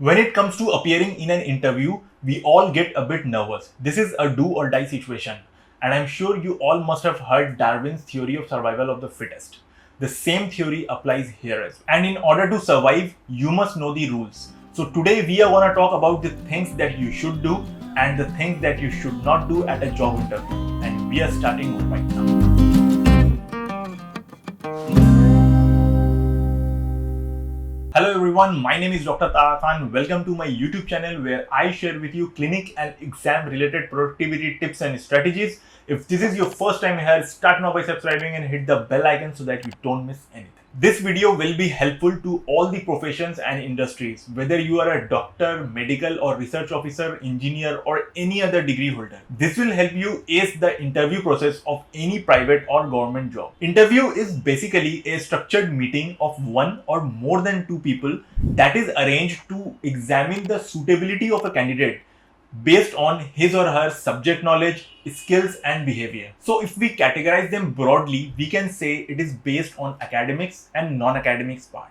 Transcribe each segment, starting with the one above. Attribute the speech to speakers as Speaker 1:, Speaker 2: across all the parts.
Speaker 1: When it comes to appearing in an interview, we all get a bit nervous. This is a do or die situation. And I'm sure you all must have heard Darwin's theory of survival of the fittest. The same theory applies here as well. And in order to survive, you must know the rules. So today we are going to talk about the things that you should do and the things that you should not do at a job interview. And we are starting right now. Hello everyone, my name is Dr. Taha Khan. Welcome to my YouTube channel where I share with you clinic and exam related productivity tips and strategies. If this is your first time here, start now by subscribing and hit the bell icon so that you don't miss anything. This video will be helpful to all the professions and industries, whether you are a doctor, medical or research officer, engineer or any other degree holder. This will help you ace the interview process of any private or government job. Interview is basically a structured meeting of one or more than two people that is arranged to examine the suitability of a candidate based on his or her subject knowledge, skills and behavior. So if we categorize them broadly, we can say it is based on academics and non-academics part.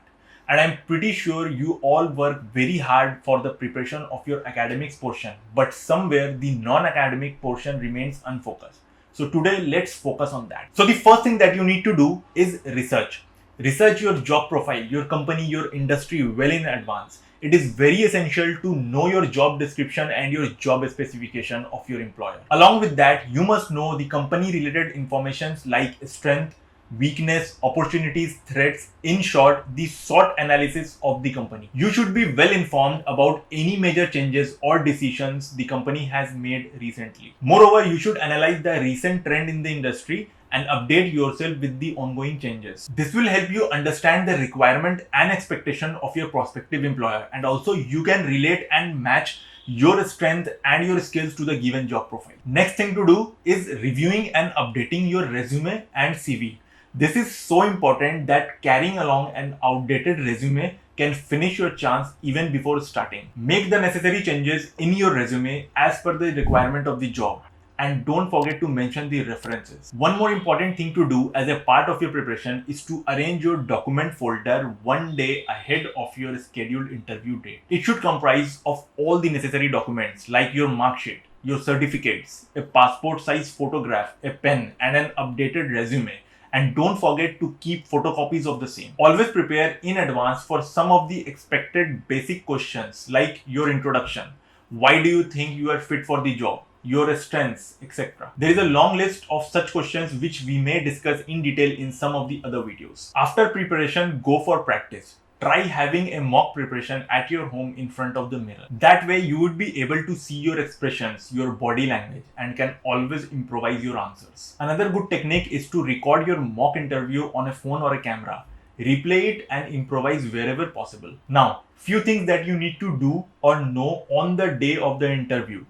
Speaker 1: And I'm pretty sure you all work very hard for the preparation of your academics portion, but somewhere the non-academic portion remains unfocused. So today let's focus on that. So the first thing that you need to do is research. Research your job profile, your company, your industry well in advance. It is very essential to know your job description and your job specification of your employer. Along with that, you must know the company related informations like strength, weakness, opportunities, threats, in short, the SWOT analysis of the company. You should be well informed about any major changes or decisions the company has made recently. Moreover, you should analyze the recent trend in the industry and update yourself with the ongoing changes. This will help you understand the requirement and expectation of your prospective employer, and also you can relate and match your strength and your skills to the given job profile. Next thing to do is reviewing and updating your resume and CV. This is so important that carrying along an outdated resume can finish your chance even before starting. Make the necessary changes in your resume as per the requirement of the job. And don't forget to mention the references. One more important thing to do as a part of your preparation is to arrange your document folder one day ahead of your scheduled interview date. It should comprise of all the necessary documents like your mark sheet, your certificates, a passport size photograph, a pen and an updated resume. And don't forget to keep photocopies of the same. Always prepare in advance for some of the expected basic questions like your introduction. Why do you think you are fit for the job? Your strengths, etc. There is a long list of such questions which we may discuss in detail in some of the other videos. After preparation, go for practice. Try having a mock preparation at your home in front of the mirror. That way you would be able to see your expressions, your body language and can always improvise your answers. Another good technique is to record your mock interview on a phone or a camera. Replay it and improvise wherever possible. Now, few things that you need to do or know on the day of the interview.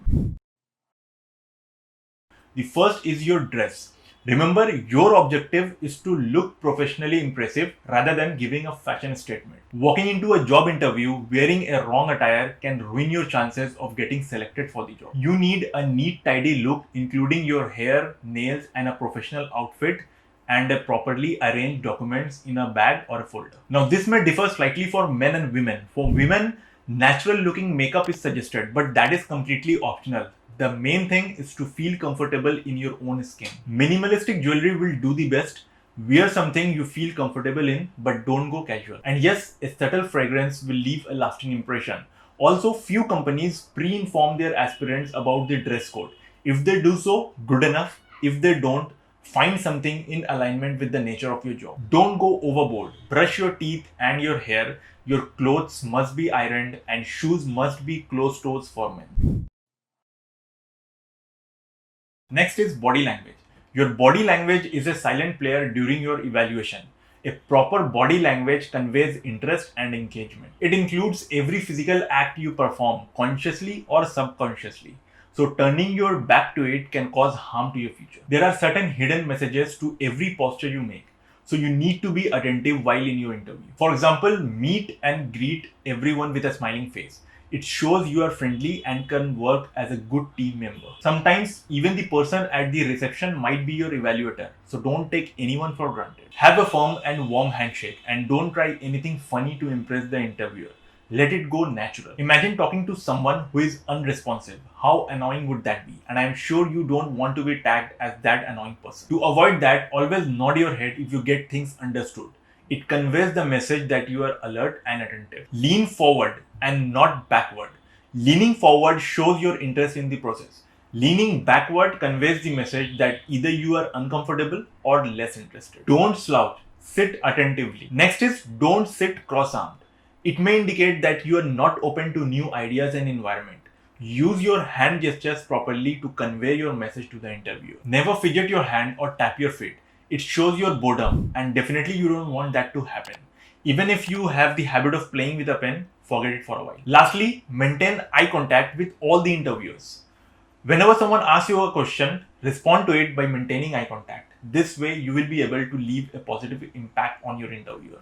Speaker 1: The first is your dress. Remember, your objective is to look professionally impressive rather than giving a fashion statement. Walking into a job interview wearing a wrong attire can ruin your chances of getting selected for the job. You need a neat, tidy look, including your hair, nails, and a professional outfit, and a properly arranged documents in a bag or a folder. Now, this may differ slightly for men and women. For women, natural looking makeup is suggested, but that is completely optional. The main thing is to feel comfortable in your own skin. Minimalistic jewelry will do the best. Wear something you feel comfortable in, but don't go casual. And yes, a subtle fragrance will leave a lasting impression. Also, few companies pre-inform their aspirants about the dress code. If they do so, good enough. If they don't, find something in alignment with the nature of your job. Don't go overboard. Brush your teeth and your hair. Your clothes must be ironed and shoes must be closed toes for men. Next is body language. Your body language is a silent player during your evaluation. A proper body language conveys interest and engagement. It includes every physical act you perform, consciously or subconsciously. So turning your back to it can cause harm to your future. There are certain hidden messages to every posture you make. So you need to be attentive while in your interview. For example, meet and greet everyone with a smiling face. It shows you are friendly and can work as a good team member. Sometimes even the person at the reception might be your evaluator, so don't take anyone for granted. Have a firm and warm handshake and don't try anything funny to impress the interviewer. Let it go natural. Imagine talking to someone who is unresponsive. How annoying would that be? And I am sure you don't want to be tagged as that annoying person. To avoid that, always nod your head if you get things understood. It conveys the message that you are alert and attentive. Lean forward and not backward. Leaning forward shows your interest in the process. Leaning backward conveys the message that either you are uncomfortable or less interested. Don't slouch. Sit attentively. Next is don't sit cross-armed. It may indicate that you are not open to new ideas and environment. Use your hand gestures properly to convey your message to the interviewer. Never fidget your hand or tap your feet. It shows your boredom, and definitely you don't want that to happen. Even if you have the habit of playing with a pen, forget it for a while. Lastly, maintain eye contact with all the interviewers. Whenever someone asks you a question, respond to it by maintaining eye contact. This way, you will be able to leave a positive impact on your interviewer.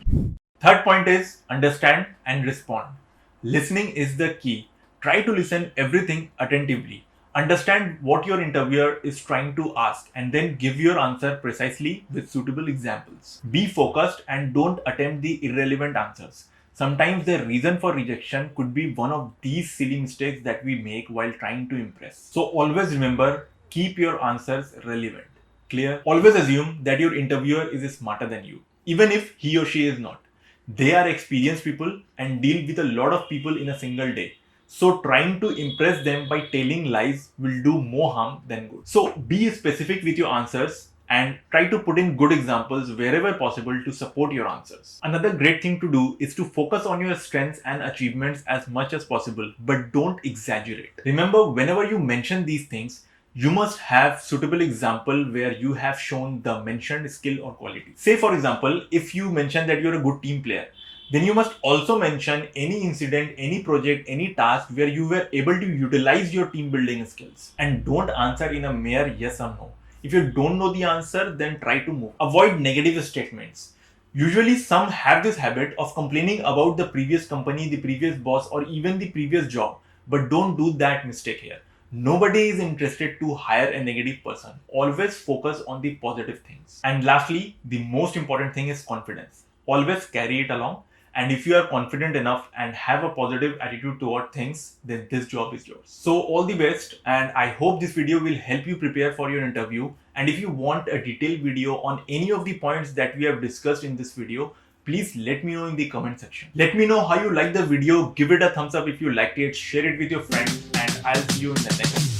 Speaker 1: Third point is understand and respond. Listening is the key. Try to listen everything attentively. Understand what your interviewer is trying to ask and then give your answer precisely with suitable examples. Be focused and don't attempt the irrelevant answers. Sometimes the reason for rejection could be one of these silly mistakes that we make while trying to impress. So always remember, keep your answers relevant. Clear? Always assume that your interviewer is smarter than you, even if he or she is not. They are experienced people and deal with a lot of people in a single day. So trying to impress them by telling lies will do more harm than good. So be specific with your answers and try to put in good examples wherever possible to support your answers. Another great thing to do is to focus on your strengths and achievements as much as possible, but don't exaggerate. Remember, whenever you mention these things, you must have suitable example where you have shown the mentioned skill or quality. Say for example, if you mention that you're a good team player, then you must also mention any incident, any project, any task where you were able to utilize your team building skills. And don't answer in a mere yes or no. If you don't know the answer, then try to move. Avoid negative statements. Usually some have this habit of complaining about the previous company, the previous boss, or even the previous job. But don't do that mistake here. Nobody is interested to hire a negative person. Always focus on the positive things. And lastly, the most important thing is confidence. Always carry it along. And if you are confident enough and have a positive attitude toward things, then this job is yours. So all the best, and I hope this video will help you prepare for your interview. And if you want a detailed video on any of the points that we have discussed in this video, please let me know in the comment section. Let me know how you like the video. Give it a thumbs up if you liked it. Share it with your friends, and I'll see you in the next video.